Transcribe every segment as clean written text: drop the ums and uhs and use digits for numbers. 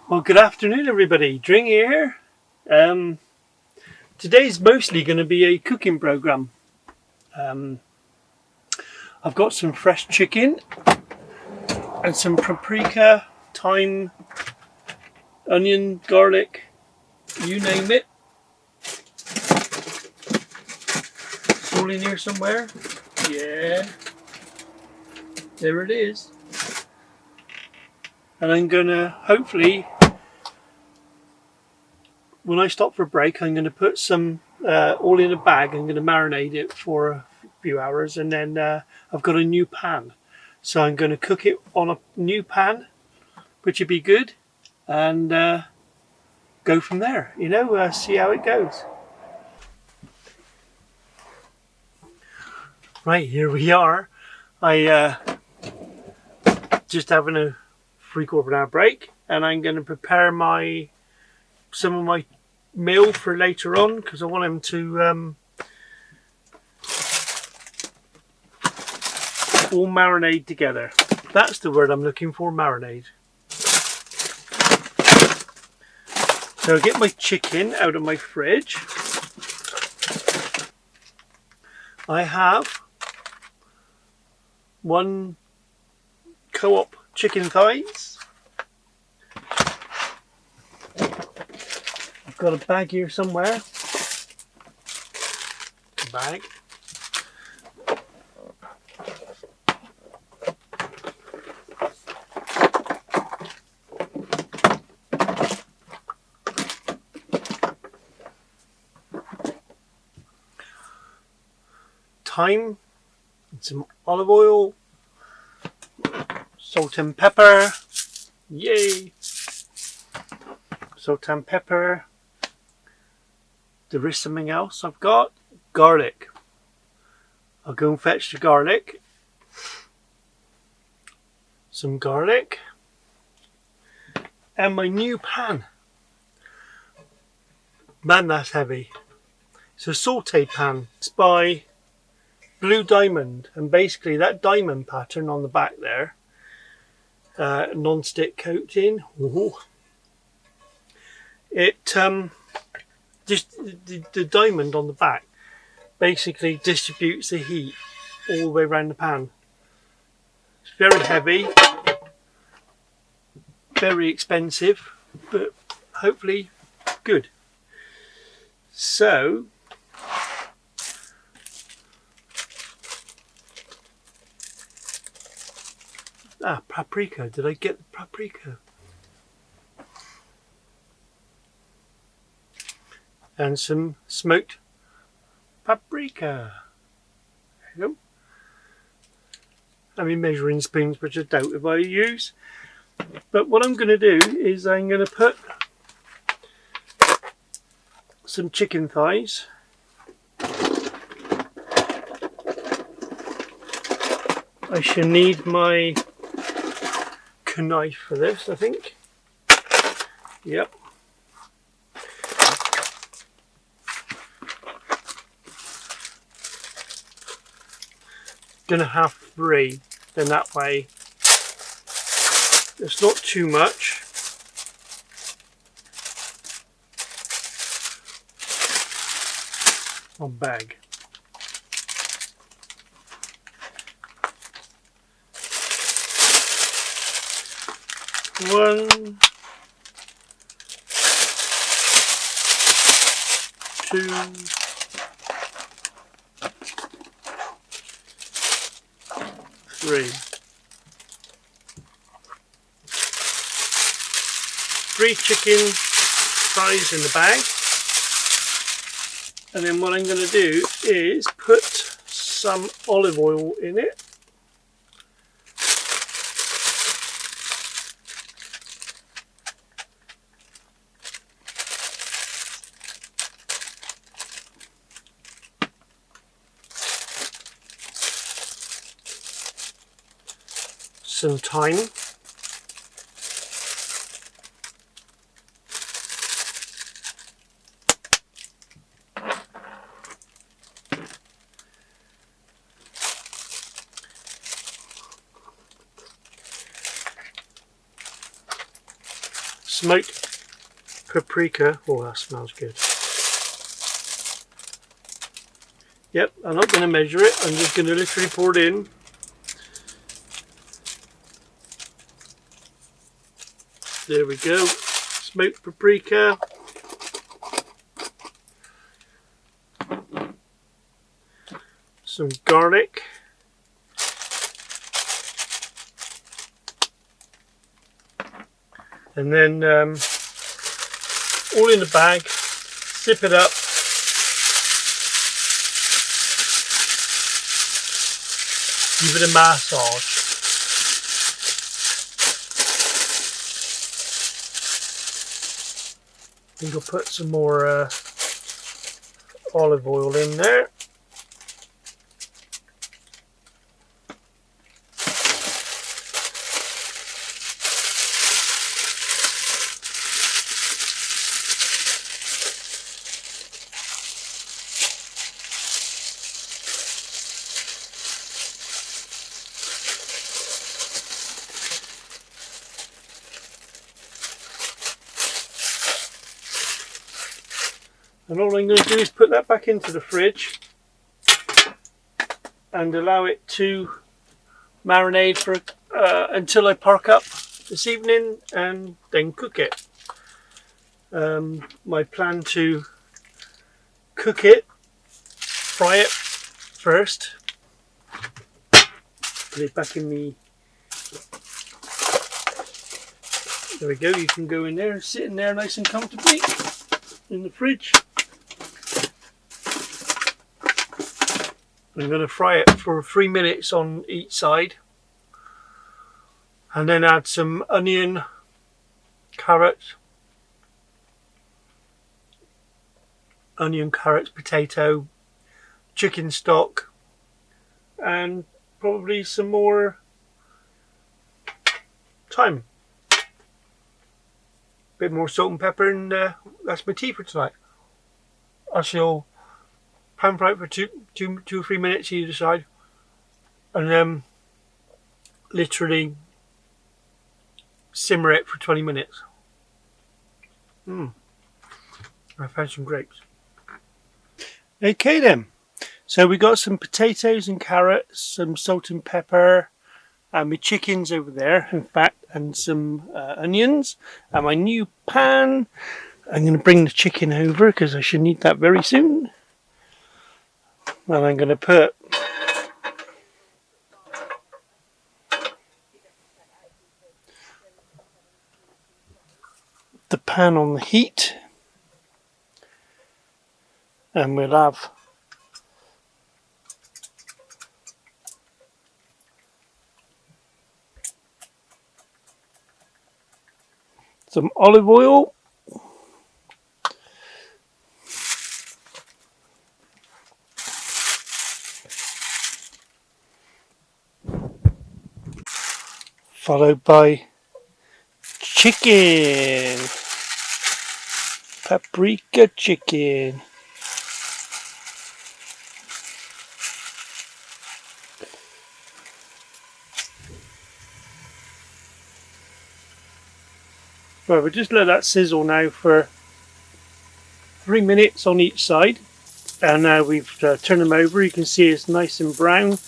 Well, good afternoon, everybody. Dringy here. Today's mostly going to be a cooking program. I've got some fresh chicken and some paprika, thyme, onion, garlic, you name it. It's all in here somewhere. Yeah, there it is. And I'm going to hopefully, when I stop for a break, I'm going to put some all in a bag. I'm going to marinate it for a few hours, and then I've got a new pan, so I'm going to cook it on a new pan, which would be good, and go from there. See how it goes. Right, here we are. I just having a 3/4 hour break, and I'm going to prepare some of my meal for later on, because I want them to all marinate together. That's the word I'm looking for, marinade. So I get my chicken out of my fridge. I have one Co-op chicken thighs. I've got a bag here somewhere. Bag. Thyme, and some olive oil, salt and pepper. Yay! Salt and pepper. There is something else I've got. Garlic. I'll go and fetch the garlic. Some garlic. And my new pan. Man, that's heavy. It's a saute pan. It's by Blue Diamond, and basically that diamond pattern on the back there, non-stick coating. Ooh. It just the diamond on the back basically distributes the heat all the way around the pan. It's very heavy, very expensive, but hopefully good. So paprika. Did I get the paprika? And some smoked paprika. There you go. I mean, measuring spoons, which I doubt if I use. But what I'm going to do is I'm going to put some chicken thighs. I shall need my knife for this, I think. Yep. Gonna have 3, then that way it's not too much. One bag. One, 2, 3. 3 chicken thighs in the bag. And then what I'm going to do is put some olive oil in it. Some thyme. smoked paprika. Oh, that smells good. Yep, I'm not going to measure it, I'm just going to literally pour it in. There we go, smoked paprika. Some garlic. And then all in the bag, zip it up. Give it a massage. I think I'll put some more olive oil in there. And all I'm going to do is put that back into the fridge and allow it to marinate for until I park up this evening and then cook it. My plan to cook it, fry it first, put it back in the, there we go, you can go in there, sitting there nice and comfortably in the fridge. I'm going to fry it for 3 minutes on each side and then add some onion, carrots, potato, chicken stock, and probably some more thyme. A bit more salt and pepper, and that's my tea for tonight. I shall pan fry it for two or 3 minutes either side, and then literally simmer it for 20 minutes. I found some grapes. Okay then, so we got some potatoes and carrots, some salt and pepper, and my chicken's over there, in fact, and some onions, and my new pan. I'm going to bring the chicken over because I should need that very soon. And I'm going to put the pan on the heat, and we'll have some olive oil, followed by chicken, paprika chicken. Right, we'll just let that sizzle now for 3 minutes on each side, and now we've turned them over. You can see it's nice and brown,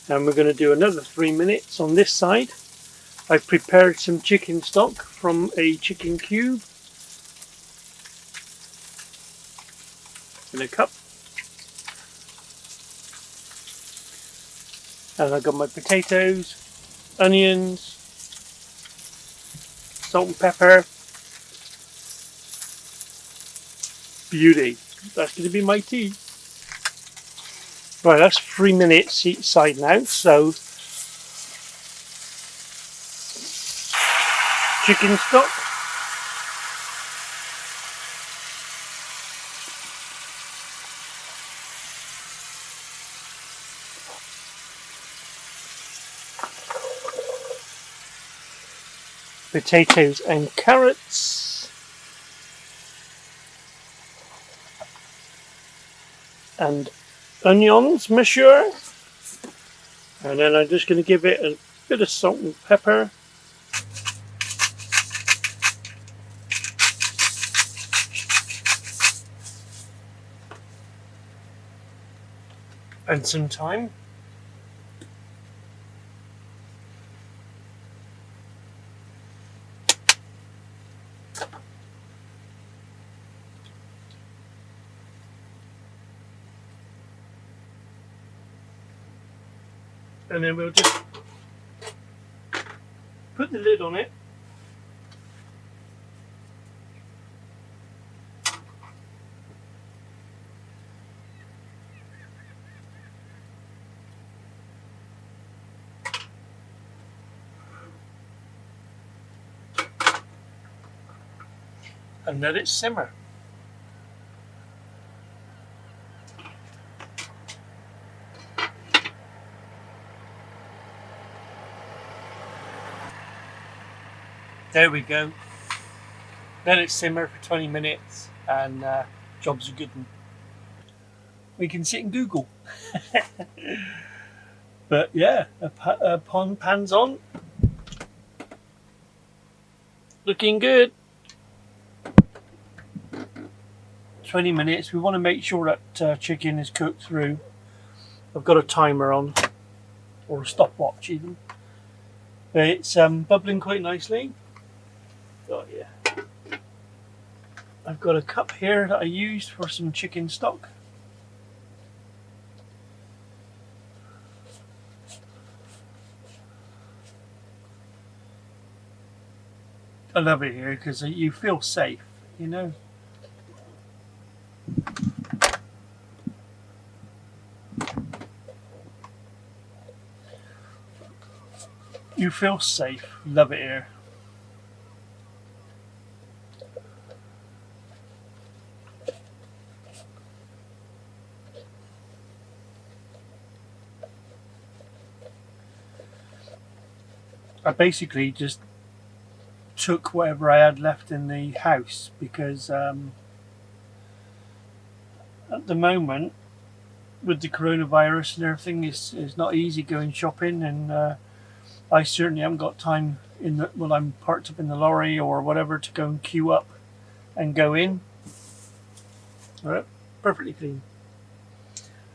and we're going to do another 3 minutes on this side. I've prepared some chicken stock from a chicken cube in a cup, and I've got my potatoes, onions, salt and pepper. Beauty. That's going to be my tea. Right, that's 3 minutes each side now, so chicken stock, potatoes and carrots, and onions, monsieur. And then I'm just going to give it a bit of salt and pepper. and some thyme. And then we'll just put the lid on it. And let it simmer. There we go. Let it simmer for 20 minutes and job's a good one. We can sit and Google. But yeah, pan's on. Looking good. 20 minutes. We want to make sure that chicken is cooked through. I've got a timer on, or a stopwatch even. But it's bubbling quite nicely. Oh yeah. I've got a cup here that I used for some chicken stock. I love it here because you feel safe, you know. You feel safe. Love it here. I basically just took whatever I had left in the house because at the moment with the coronavirus and everything is not easy going shopping, and I certainly haven't got time while I'm parked up in the lorry or whatever to go and queue up and go in. All right, perfectly clean.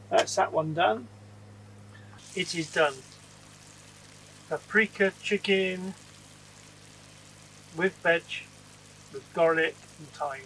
That's that one done. It is done. Paprika chicken with veg, with garlic and thyme.